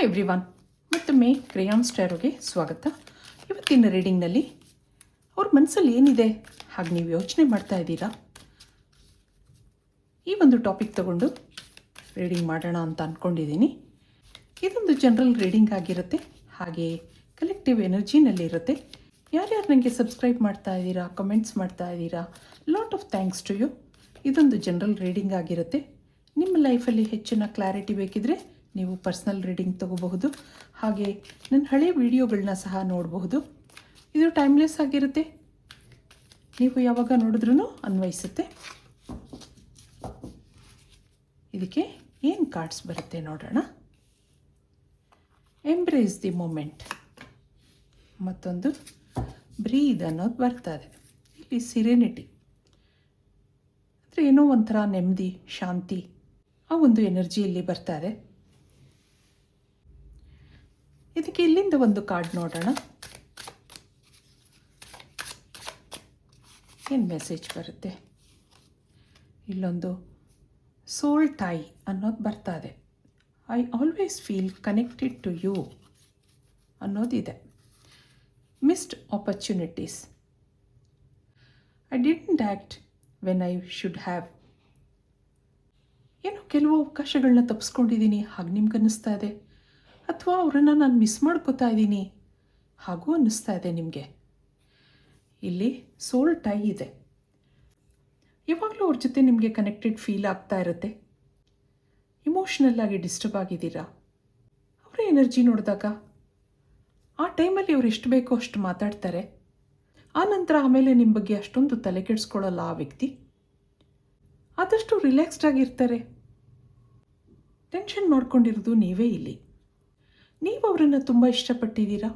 Everyone, ಮತ್ತೊಮ್ಮೆ ಕ್ರೇಯಾನ್ ಸ್ಟಾರೋಗೆ ಸ್ವಾಗತ. ಇವತ್ತಿನ ರೀಡಿಂಗ್ನಲ್ಲಿ ಅವ್ರ ಮನಸ್ಸಲ್ಲಿ ಏನಿದೆ ಹಾಗೆ ನೀವು ಯೋಚನೆ ಮಾಡ್ತಾ ಇದ್ದೀರಾ, ಈ ಒಂದು ಟಾಪಿಕ್ ತಗೊಂಡು ರೀಡಿಂಗ್ ಮಾಡೋಣ ಅಂತ ಅಂದ್ಕೊಂಡಿದ್ದೀನಿ. ಇದೊಂದು ಜನರಲ್ ರೀಡಿಂಗ್ ಆಗಿರುತ್ತೆ, ಹಾಗೆ ಕಲೆಕ್ಟಿವ್ ಎನರ್ಜಿನಲ್ಲಿರುತ್ತೆ. ಯಾರ್ಯಾರು ನನಗೆ ಸಬ್ಸ್ಕ್ರೈಬ್ ಮಾಡ್ತಾ ಇದ್ದೀರಾ, ಕಮೆಂಟ್ಸ್ ಮಾಡ್ತಾ ಇದ್ದೀರಾ, lot of thanks to you. ಇದೊಂದು ಜನರಲ್ ರೀಡಿಂಗ್ ಆಗಿರುತ್ತೆ. ನಿಮ್ಮ ಲೈಫಲ್ಲಿ ಹೆಚ್ಚಿನ ಕ್ಲಾರಿಟಿ ಬೇಕಿದ್ರೆ ನೀವು ಪರ್ಸ್ನಲ್ ರೀಡಿಂಗ್ ತಗೋಬಹುದು, ಹಾಗೆ ನನ್ನ ಹಳೆಯ ವಿಡಿಯೋಗಳನ್ನ ಸಹ ನೋಡಬಹುದು. ಇದು ಟೈಮ್ಲೆಸ್ ಆಗಿರುತ್ತೆ, ನೀವು ಯಾವಾಗ ನೋಡಿದ್ರೂ ಅನ್ವಯಿಸುತ್ತೆ. ಇದಕ್ಕೆ ಏನು ಕಾರ್ಡ್ಸ್ ಬರುತ್ತೆ ನೋಡೋಣ. ಎಂಬ್ರೇಸ್ ದಿ ಮೂಮೆಂಟ್, ಮತ್ತೊಂದು ಬ್ರೀದ್ ಅನ್ನೋದು ಬರ್ತದೆ. ಇಲ್ಲಿ ಸಿರೆನಿಟಿ ಅಂದರೆ ಏನೋ ಒಂಥರ ನೆಮ್ಮದಿ, ಶಾಂತಿ, ಆ ಒಂದು ಎನರ್ಜಿ ಇಲ್ಲಿ ಬರ್ತಾ ಇದೆ. ಇದಕ್ಕೆ ಇಲ್ಲಿಂದ ಒಂದು ಕಾರ್ಡ್ ನೋಡೋಣ, ಏನು ಮೆಸೇಜ್ ಬರುತ್ತೆ. ಇಲ್ಲೊಂದು ಸೋಲ್ ಟೈ ಅನ್ನೋದು ಬರ್ತಾ ಇದೆ. I always feel connected to you ಅನ್ನೋದಿದೆ. Missed opportunities, I didn't act when I should have. ಏನೋ ಕೆಲವು ಅವಕಾಶಗಳನ್ನ ತಪ್ಪಿಸ್ಕೊಂಡಿದ್ದೀನಿ ಹಾಗೆ ನಿಮ್ಗೆ ಅನ್ನಿಸ್ತಾ ಇದೆ, ಅಥವಾ ಅವರನ್ನು ನಾನು ಮಿಸ್ ಮಾಡ್ಕೋತಾ ಇದ್ದೀನಿ ಹಾಗೂ ಅನ್ನಿಸ್ತಾ ಇದೆ ನಿಮಗೆ. ಇಲ್ಲಿ ಸೋಲ್ ಟೈ ಇದೆ. ಯಾವಾಗಲೂ ಅವ್ರ ಜೊತೆ ನಿಮಗೆ ಕನೆಕ್ಟೆಡ್ ಫೀಲ್ ಆಗ್ತಾ ಇರುತ್ತೆ. ಇಮೋಷ್ನಲ್ ಆಗಿ ಡಿಸ್ಟರ್ಬ್ ಆಗಿದ್ದೀರಾ. ಅವರ ಎನರ್ಜಿ ನೋಡಿದಾಗ ಆ ಟೈಮಲ್ಲಿ ಅವ್ರು ಎಷ್ಟು ಬೇಕೋ ಅಷ್ಟು ಮಾತಾಡ್ತಾರೆ. ಆ ನಂತರ ಆಮೇಲೆ ನಿಮ್ಮ ಬಗ್ಗೆ ಅಷ್ಟೊಂದು ತಲೆ ಕೆಡಿಸ್ಕೊಳ್ಳಲ್ಲ ಆ ವ್ಯಕ್ತಿ. ಆದಷ್ಟು ರಿಲ್ಯಾಕ್ಸ್ಡ್ ಆಗಿರ್ತಾರೆ. ಟೆನ್ಷನ್ ಮಾಡ್ಕೊಂಡಿರೋದು ನೀವೇ ಇಲ್ಲಿ. ನೀವು ಅವರನ್ನು ತುಂಬ ಇಷ್ಟಪಟ್ಟಿದ್ದೀರಾ.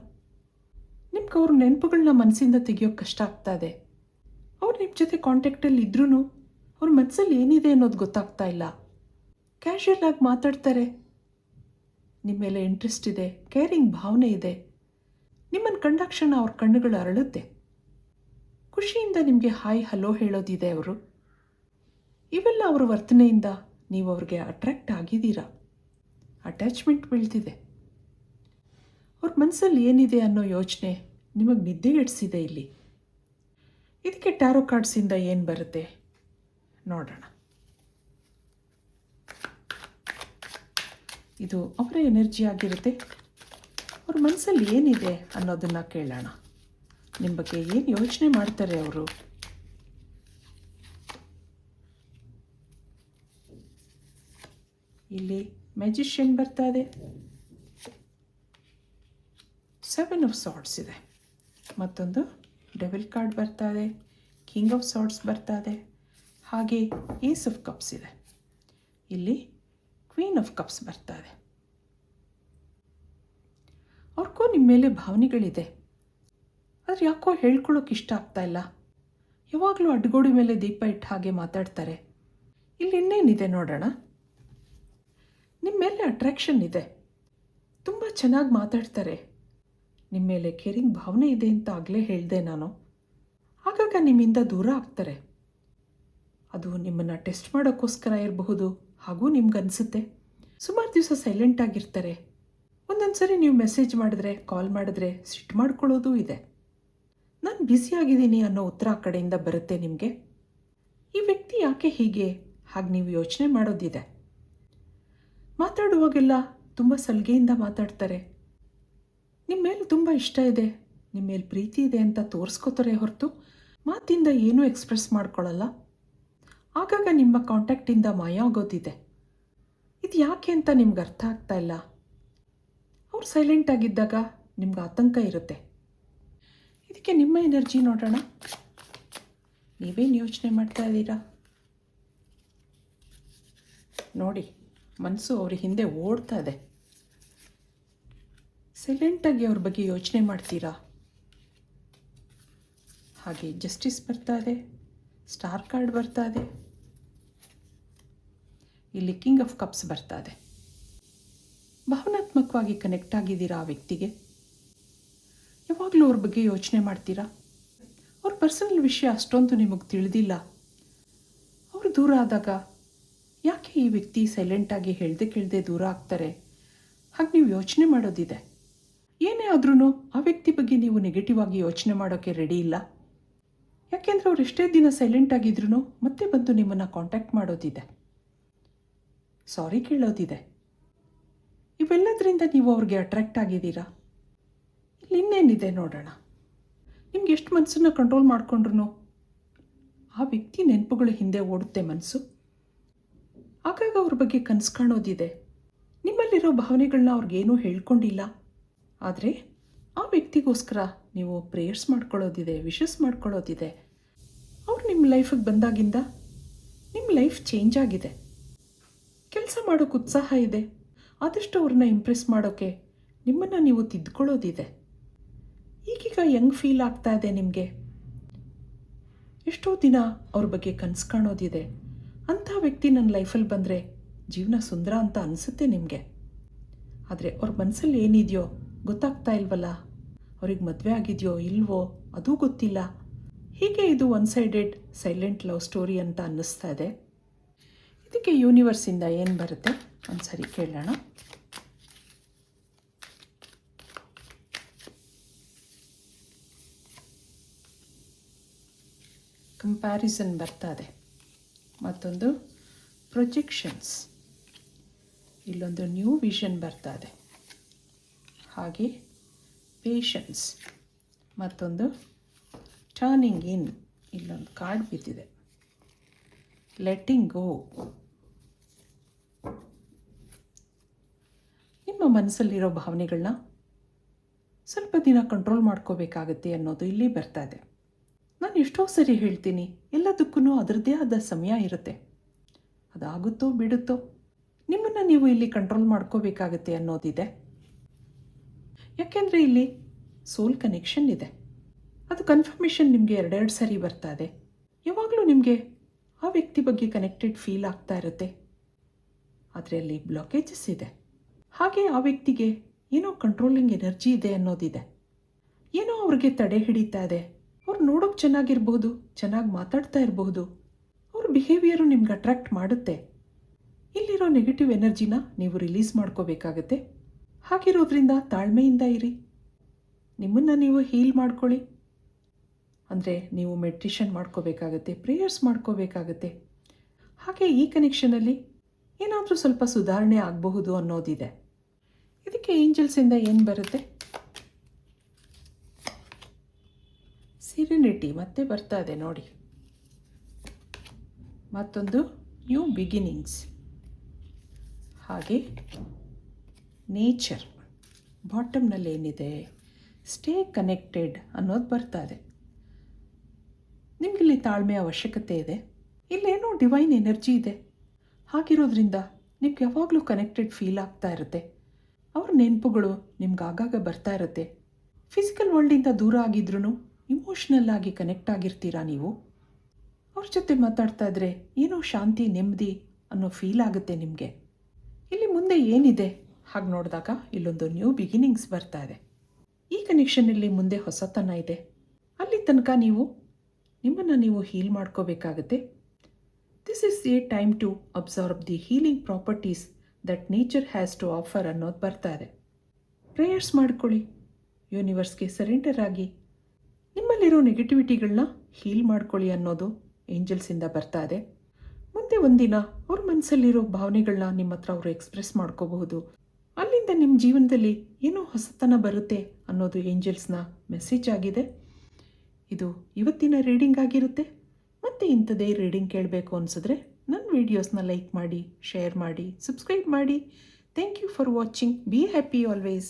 ನಿಮ್ಗೆ ಅವ್ರ ನೆನಪುಗಳನ್ನ ಮನಸ್ಸಿಂದ ತೆಗಿಯೋಕ್ಕೆ ಕಷ್ಟ ಆಗ್ತಾ ಇದೆ. ಅವ್ರು ನಿಮ್ಮ ಜೊತೆ ಕಾಂಟ್ಯಾಕ್ಟಲ್ಲಿ ಇದ್ರೂ ಅವ್ರ ಮನಸ್ಸಲ್ಲಿ ಏನಿದೆ ಅನ್ನೋದು ಗೊತ್ತಾಗ್ತಾ ಇಲ್ಲ. ಕ್ಯಾಶುಯಲ್ ಆಗಿ ಮಾತಾಡ್ತಾರೆ, ನಿಮ್ಮ ಮೇಲೆ ಇಂಟ್ರೆಸ್ಟ್ ಇದೆ, ಕೇರಿಂಗ್ ಭಾವನೆ ಇದೆ. ನಿಮ್ಮನ್ನು ಕಂಡಾಕ್ಷಣ ಅವ್ರ ಕಣ್ಣುಗಳು ಅರಳುತ್ತೆ. ಖುಷಿಯಿಂದ ನಿಮಗೆ ಹಾಯ್ ಹಲೋ ಹೇಳೋದಿದೆ ಅವರು. ಇವೆಲ್ಲ ಅವರ ವರ್ತನೆಯಿಂದ ನೀವು ಅವ್ರಿಗೆ ಅಟ್ರ್ಯಾಕ್ಟ್ ಆಗಿದ್ದೀರಾ. ಅಟ್ಯಾಚ್ಮೆಂಟ್ ಬೀಳ್ತಿದೆ. ಅವ್ರ ಮನಸ್ಸಲ್ಲಿ ಏನಿದೆ ಅನ್ನೋ ಯೋಚನೆ ನಿಮಗೆ ನಿದ್ದೆಗೆಡಿಸಿದೆ ಇಲ್ಲಿ. ಇದಕ್ಕೆ ಟ್ಯಾರೋ ಕಾರ್ಡ್ಸಿಂದ ಏನು ಬರುತ್ತೆ ನೋಡೋಣ. ಇದು ಅವರ ಎನರ್ಜಿ ಆಗಿರುತ್ತೆ. ಅವ್ರ ಮನಸ್ಸಲ್ಲಿ ಏನಿದೆ ಅನ್ನೋದನ್ನು ಕೇಳೋಣ. ನಿಮ್ಮ ಬಗ್ಗೆ ಏನು ಯೋಚನೆ ಮಾಡ್ತಾರೆ ಅವರು. ಇಲ್ಲಿ ಮ್ಯಾಜಿಷಿಯನ್ ಬರ್ತಾ ಇದೆ. 7 ಆಫ್ ಸಾರ್ಟ್ಸ್ ಇದೆ. ಮತ್ತೊಂದು ಡೆವಿಲ್ ಕಾರ್ಡ್ ಬರ್ತಾ ಇದೆ. ಕಿಂಗ್ ಆಫ್ ಸಾರ್ಟ್ಸ್ ಬರ್ತಾ ಇದೆ. ಹಾಗೆ ಏಸ್ ಆಫ್ ಕಪ್ಸ್ ಇದೆ. ಇಲ್ಲಿ ಕ್ವೀನ್ ಆಫ್ ಕಪ್ಸ್ ಬರ್ತಾ ಇದೆ. ಅವ್ರಿಗೂ ನಿಮ್ಮ ಮೇಲೆ ಭಾವನೆಗಳಿದೆ, ಆದರೆ ಯಾಕೋ ಹೇಳ್ಕೊಳ್ಳೋಕೆ ಇಷ್ಟ ಆಗ್ತಾ ಇಲ್ಲ. ಯಾವಾಗಲೂ ಅಡ್ಗೋಡಿ ಮೇಲೆ ದೀಪ ಇಟ್ಟು ಹಾಗೆ ಮಾತಾಡ್ತಾರೆ. ಇಲ್ಲಿ ಇನ್ನೇನಿದೆ ನೋಡೋಣ. ನಿಮ್ಮ ಮೇಲೆ ಅಟ್ರ್ಯಾಕ್ಷನ್ ಇದೆ, ತುಂಬ ಚೆನ್ನಾಗಿ ಮಾತಾಡ್ತಾರೆ. ನಿಮ್ಮ ಮೇಲೆ ಕೇರಿಂಗ್ ಭಾವನೆ ಇದೆ ಅಂತ ಆಗಲೇ ಹೇಳಿದೆ ನಾನು. ಆಗಾಗ ನಿಮ್ಮಿಂದ ದೂರ ಆಗ್ತಾರೆ. ಅದು ನಿಮ್ಮನ್ನು ಟೆಸ್ಟ್ ಮಾಡೋಕ್ಕೋಸ್ಕರ ಇರಬಹುದು ಹಾಗೂ ನಿಮ್ಗನ್ಸುತ್ತೆ. ಸುಮಾರು ದಿವಸ ಸೈಲೆಂಟ್ ಆಗಿರ್ತಾರೆ. ಒಂದೊಂದು ಸರಿ ನೀವು ಮೆಸೇಜ್ ಮಾಡಿದ್ರೆ, ಕಾಲ್ ಮಾಡಿದ್ರೆ ಸಿಟ್ಟು ಮಾಡ್ಕೊಳ್ಳೋದು ಇದೆ. ನಾನು ಬ್ಯುಸಿಯಾಗಿದ್ದೀನಿ ಅನ್ನೋ ಉತ್ತರ ಆ ಕಡೆಯಿಂದ ಬರುತ್ತೆ ನಿಮಗೆ. ಈ ವ್ಯಕ್ತಿ ಯಾಕೆ ಹೀಗೆ ಹಾಗೆ ನೀವು ಯೋಚನೆ ಮಾಡೋದಿದೆ. ಮಾತಾಡುವಾಗೆಲ್ಲ ತುಂಬ ಸಲಿಗೆಯಿಂದ ಮಾತಾಡ್ತಾರೆ. ನಿಮ್ಮ ಮೇಲೆ ತುಂಬ ಇಷ್ಟ ಇದೆ, ನಿಮ್ಮ ಮೇಲೆ ಪ್ರೀತಿ ಇದೆ ಅಂತ ತೋರಿಸ್ಕೋತಾರೆ ಹೊರತು ಮಾತಿಂದ ಏನೂ ಎಕ್ಸ್ಪ್ರೆಸ್ ಮಾಡ್ಕೊಳ್ಳಲ್ಲ. ಆಗಾಗ ನಿಮ್ಮ ಕಾಂಟ್ಯಾಕ್ಟಿಂದ ಮಾಯ ಆಗೋದಿದೆ. ಇದು ಯಾಕೆ ಅಂತ ನಿಮ್ಗೆ ಅರ್ಥ ಆಗ್ತಾ ಇಲ್ಲ. ಅವ್ರು ಸೈಲೆಂಟ್ ಆಗಿದ್ದಾಗ ನಿಮ್ಗೆ ಆತಂಕ ಇರುತ್ತೆ. ಇದಕ್ಕೆ ನಿಮ್ಮ ಎನರ್ಜಿ ನೋಡೋಣ. ನೀವೇನು ಯೋಚನೆ ಮಾಡ್ತಾ ಇದ್ದೀರಾ ನೋಡಿ. ಮನಸ್ಸು ಅವ್ರ ಹಿಂದೆ ಓಡ್ತಾ ಇದೆ. ಸೈಲೆಂಟಾಗಿ ಅವ್ರ ಬಗ್ಗೆ ಯೋಚನೆ ಮಾಡ್ತೀರಾ. ಹಾಗೆ ಜಸ್ಟಿಸ್ ಬರ್ತಾ ಇದೆ. ಸ್ಟಾರ್ ಕಾರ್ಡ್ ಬರ್ತಾ ಇದೆ. ಇಲ್ಲಿ ಕಿಂಗ್ ಆಫ್ ಕಪ್ಸ್ ಬರ್ತಾ ಇದೆ. ಭಾವನಾತ್ಮಕವಾಗಿ ಕನೆಕ್ಟ್ ಆಗಿದ್ದೀರಾ ಆ ವ್ಯಕ್ತಿಗೆ. ಯಾವಾಗಲೂ ಅವ್ರ ಬಗ್ಗೆ ಯೋಚನೆ ಮಾಡ್ತೀರಾ. ಅವ್ರ ಪರ್ಸನಲ್ ವಿಷಯ ಅಷ್ಟೊಂದು ನಿಮಗೆ ತಿಳಿದಿಲ್ಲ. ಅವರು ದೂರ ಆದಾಗ ಯಾಕೆ ಈ ವ್ಯಕ್ತಿ ಸೈಲೆಂಟಾಗಿ ಹೇಳ್ದೆ ಕೇಳದೆ ದೂರ ಆಗ್ತಾರೆ ಹಾಗೆ ನೀವು ಯೋಚನೆ ಮಾಡೋದಿದೆ. ಏನೇ ಆದ್ರೂ ಆ ವ್ಯಕ್ತಿ ಬಗ್ಗೆ ನೀವು ನೆಗೆಟಿವ್ ಆಗಿ ಯೋಚನೆ ಮಾಡೋಕ್ಕೆ ರೆಡಿ ಇಲ್ಲ. ಯಾಕೆಂದರೆ ಅವ್ರು ಎಷ್ಟೇ ದಿನ ಸೈಲೆಂಟ್ ಆಗಿದ್ರೂ ಮತ್ತೆ ಬಂದು ನಿಮ್ಮನ್ನು ಕಾಂಟ್ಯಾಕ್ಟ್ ಮಾಡೋದಿದೆ, ಸಾರಿ ಕೇಳೋದಿದೆ. ಇವೆಲ್ಲದರಿಂದ ನೀವು ಅವ್ರಿಗೆ ಅಟ್ರ್ಯಾಕ್ಟ್ ಆಗಿದ್ದೀರಾ. ಇಲ್ಲಿ ಇನ್ನೇನಿದೆ ನೋಡೋಣ. ನಿಮ್ಗೆ ಎಷ್ಟು ಮನಸ್ಸನ್ನು ಕಂಟ್ರೋಲ್ ಮಾಡಿಕೊಂಡ್ರು ಆ ವ್ಯಕ್ತಿ ನೆನಪುಗಳು ಹಿಂದೆ ಓಡುತ್ತೆ ಮನಸ್ಸು. ಆಗಾಗ ಅವ್ರ ಬಗ್ಗೆ ಕನಸು ಕಾಣೋದಿದೆ. ನಿಮ್ಮಲ್ಲಿರೋ ಭಾವನೆಗಳನ್ನ ಅವ್ರಿಗೇನೂ ಹೇಳ್ಕೊಂಡಿಲ್ಲ, ಆದರೆ ಆ ವ್ಯಕ್ತಿಗೋಸ್ಕರ ನೀವು ಪ್ರೇಯರ್ಸ್ ಮಾಡ್ಕೊಳ್ಳೋದಿದೆ, ವಿಶಸ್ ಮಾಡ್ಕೊಳ್ಳೋದಿದೆ. ಅವ್ರು ನಿಮ್ಮ ಲೈಫಿಗೆ ಬಂದಾಗಿಂದ ನಿಮ್ಮ ಲೈಫ್ ಚೇಂಜ್ ಆಗಿದೆ. ಕೆಲಸ ಮಾಡೋಕ್ಕೆ ಉತ್ಸಾಹ ಇದೆ. ಆದಷ್ಟು ಅವ್ರನ್ನ ಇಂಪ್ರೆಸ್ ಮಾಡೋಕ್ಕೆ ನಿಮ್ಮನ್ನು ನೀವು ತಿದ್ಕೊಳ್ಳೋದಿದೆ. ಈಗೀಗ ಹೆಂಗೆ ಫೀಲ್ ಆಗ್ತಾ ಇದೆ ನಿಮಗೆ? ಎಷ್ಟೋ ದಿನ ಅವ್ರ ಬಗ್ಗೆ ಕನಸು ಕಾಣೋದಿದೆ. ಅಂಥ ವ್ಯಕ್ತಿ ನನ್ನ ಲೈಫಲ್ಲಿ ಬಂದರೆ ಜೀವನ ಸುಂದರ ಅಂತ ಅನಿಸುತ್ತೆ ನಿಮಗೆ. ಆದರೆ ಅವ್ರ ಮನಸ್ಸಲ್ಲಿ ಏನಿದೆಯೋ ಗೊತ್ತಾಗ್ತಾ ಇಲ್ವಲ್ಲ. ಅವ್ರಿಗೆ ಮದುವೆ ಆಗಿದೆಯೋ ಇಲ್ವೋ ಅದೂ ಗೊತ್ತಿಲ್ಲ. ಹೀಗೆ ಇದು one sided silent love story ಅಂತ ಅನ್ನಿಸ್ತಾ ಇದೆ. ಇದಕ್ಕೆ ಯೂನಿವರ್ಸಿಂದ ಏನು ಬರುತ್ತೆ ಒಂದು ಸರಿ ಕೇಳೋಣ. ಕಂಪ್ಯಾರಿಸನ್ ಬರ್ತಾ ಇದೆ, ಮತ್ತೊಂದು ಪ್ರೊಜೆಕ್ಷನ್ಸ್, ಇಲ್ಲೊಂದು ನ್ಯೂ ವಿಷನ್ ಬರ್ತಾ ಇದೆ, ಹಾಗೆ ಪೇಷನ್ಸ್, ಮತ್ತೊಂದು ಟರ್ನಿಂಗ್ ಇನ್, ಇಲ್ಲೊಂದು ಕಾರ್ಡ್ ಬಿದ್ದಿದೆ, ಲೆಟ್ಟಿಂಗ್ ಗೋ. ನಿಮ್ಮ ಮನಸ್ಸಲ್ಲಿರೋ ಭಾವನೆಗಳನ್ನ ಸ್ವಲ್ಪ ದಿನ ಕಂಟ್ರೋಲ್ ಮಾಡ್ಕೋಬೇಕಾಗತ್ತೆ ಅನ್ನೋದು ಇಲ್ಲಿ ಬರ್ತಾ ಇದೆ. ನಾನು ಎಷ್ಟೋ ಸರಿ ಹೇಳ್ತೀನಿ, ಎಲ್ಲದಕ್ಕೂ ಅದರದ್ದೇ ಆದ ಸಮಯ ಇರುತ್ತೆ. ಅದಾಗುತ್ತೋ ಬಿಡುತ್ತೋ, ನಿಮ್ಮನ್ನು ನೀವು ಇಲ್ಲಿ ಕಂಟ್ರೋಲ್ ಮಾಡ್ಕೋಬೇಕಾಗತ್ತೆ ಅನ್ನೋದಿದೆ. ಯಾಕೆಂದರೆ ಇಲ್ಲಿ ಸೋಲ್ ಕನೆಕ್ಷನ್ ಇದೆ. ಅದು ಕನ್ಫರ್ಮೇಷನ್ ನಿಮಗೆ ಎರಡೆರಡು ಸರಿ ಬರ್ತಾ ಇದೆ. ಯಾವಾಗಲೂ ನಿಮಗೆ ಆ ವ್ಯಕ್ತಿ ಬಗ್ಗೆ ಕನೆಕ್ಟೆಡ್ ಫೀಲ್ ಆಗ್ತಾ ಇರುತ್ತೆ. ಆದರೆ ಅಲ್ಲಿ ಬ್ಲಾಕೇಜಸ್ ಇದೆ. ಹಾಗೆ ಆ ವ್ಯಕ್ತಿಗೆ ಏನೋ ಕಂಟ್ರೋಲಿಂಗ್ ಎನರ್ಜಿ ಇದೆ ಅನ್ನೋದಿದೆ. ಏನೋ ಅವ್ರಿಗೆ ತಡೆ ಹಿಡಿತಾ ಇದೆ. ಅವ್ರು ನೋಡೋಕೆ ಚೆನ್ನಾಗಿರ್ಬೋದು, ಚೆನ್ನಾಗಿ ಮಾತಾಡ್ತಾ ಇರಬಹುದು, ಅವ್ರ ಬಿಹೇವಿಯರು ನಿಮ್ಗೆ ಅಟ್ರ್ಯಾಕ್ಟ್ ಮಾಡುತ್ತೆ. ಇಲ್ಲಿರೋ ನೆಗೆಟಿವ್ ಎನರ್ಜಿನ ನೀವು ರಿಲೀಸ್ ಮಾಡ್ಕೋಬೇಕಾಗತ್ತೆ. ಹಾಗಿರೋದ್ರಿಂದ ತಾಳ್ಮೆಯಿಂದ ಇರಿ, ನಿಮ್ಮನ್ನು ನೀವು ಹೀಲ್ ಮಾಡ್ಕೊಳ್ಳಿ. ಅಂದರೆ ನೀವು ಮೆಡಿಟೇಷನ್ ಮಾಡ್ಕೋಬೇಕಾಗತ್ತೆ, ಪ್ರೇಯರ್ಸ್ ಮಾಡ್ಕೋಬೇಕಾಗತ್ತೆ. ಹಾಗೆ ಈ ಕನೆಕ್ಷನಲ್ಲಿ ಏನಾದರೂ ಸ್ವಲ್ಪ ಸುಧಾರಣೆ ಆಗಬಹುದು ಅನ್ನೋದಿದೆ. ಇದಕ್ಕೆ ಏಂಜಲ್ಸಿಂದ ಏನು ಬರುತ್ತೆ? ಸಿರಿನಿಟಿ ಮತ್ತೆ ಬರ್ತಾ ಇದೆ ನೋಡಿ, ಮತ್ತೊಂದು ನ್ಯೂ ಬಿಗಿನಿಂಗ್ಸ್, ಹಾಗೆ ನೇಚರ್. ಬಾಟಮ್ನಲ್ಲಿ ಏನಿದೆ? ಸ್ಟೇ ಕನೆಕ್ಟೆಡ್ ಅನ್ನೋದು ಬರ್ತಾ ಇದೆ. ನಿಮಗಿಲ್ಲಿ ತಾಳ್ಮೆ ಅವಶ್ಯಕತೆ ಇದೆ. ಇಲ್ಲೇನೋ ಡಿವೈನ್ ಎನರ್ಜಿ ಇದೆ. ಹಾಗಿರೋದ್ರಿಂದ ನಿಮ್ಗೆ ಯಾವಾಗಲೂ ಕನೆಕ್ಟೆಡ್ ಫೀಲ್ ಆಗ್ತಾ ಇರುತ್ತೆ. ಅವ್ರ ನೆನಪುಗಳು ನಿಮ್ಗೆ ಆಗಾಗ ಬರ್ತಾ ಇರುತ್ತೆ. ಫಿಸಿಕಲ್ ವರ್ಲ್ಡಿಂದ ದೂರ ಆಗಿದ್ರೂ ಇಮೋಷ್ನಲ್ ಆಗಿ ಕನೆಕ್ಟ್ ಆಗಿರ್ತೀರಾ ನೀವು. ಅವ್ರ ಜೊತೆ ಮಾತಾಡ್ತಾ ಇದ್ರೆ ಏನೋ ಶಾಂತಿ, ನೆಮ್ಮದಿ ಅನ್ನೋ ಫೀಲ್ ಆಗುತ್ತೆ ನಿಮಗೆ. ಇಲ್ಲಿ ಮುಂದೆ ಏನಿದೆ ಹಾಗೆ ನೋಡಿದಾಗ ಇಲ್ಲೊಂದು ನ್ಯೂ ಬಿಗಿನಿಂಗ್ಸ್ ಬರ್ತಾ ಇದೆ. ಈ ಕನೆಕ್ಷನಲ್ಲಿ ಮುಂದೆ ಹೊಸತನ ಇದೆ. ಅಲ್ಲಿ ತನಕ ನೀವು ನಿಮ್ಮನ್ನು ನೀವು ಹೀಲ್ ಮಾಡ್ಕೋಬೇಕಾಗತ್ತೆ. This is a time to absorb the healing properties that nature has to offer ಅನ್ನೋದು ಬರ್ತಾ ಇದೆ. ಪ್ರೇಯರ್ಸ್ ಮಾಡ್ಕೊಳ್ಳಿ, ಯೂನಿವರ್ಸ್ಗೆ ಸರೆಂಡರ್ ಆಗಿ ನಿಮ್ಮಲ್ಲಿರೋ ನೆಗೆಟಿವಿಟಿಗಳನ್ನ ಹೀಲ್ ಮಾಡ್ಕೊಳ್ಳಿ ಅನ್ನೋದು ಏಂಜಲ್ಸಿಂದ ಬರ್ತಾ ಇದೆ. ಮುಂದೆ ಒಂದಿನ ಅವ್ರ ಮನಸ್ಸಲ್ಲಿರೋ ಭಾವನೆಗಳನ್ನ ನಿಮ್ಮ ಹತ್ರ ಅವರು ಎಕ್ಸ್ಪ್ರೆಸ್ ಮಾಡ್ಕೋಬಹುದು. ಅಲ್ಲಿಂದ ನಿಮ್ಮ ಜೀವನದಲ್ಲಿ ಏನೋ ಹೊಸತನ ಬರುತ್ತೆ ಅನ್ನೋದು ಏಂಜಲ್ಸ್ನ ಮೆಸೇಜ್ ಆಗಿದೆ. ಇದು ಇವತ್ತಿನ ರೀಡಿಂಗ್ ಆಗಿರುತ್ತೆ. ಮತ್ತೆ ಇಂಥದೇ ರೀಡಿಂಗ್ ಕೇಳಬೇಕು ಅನಿಸಿದ್ರೆ ನನ್ನ ವೀಡಿಯೋಸ್ನ ಲೈಕ್ ಮಾಡಿ, ಶೇರ್ ಮಾಡಿ, ಸಬ್ಸ್ಕ್ರೈಬ್ ಮಾಡಿ. Thank you for watching. Be happy always.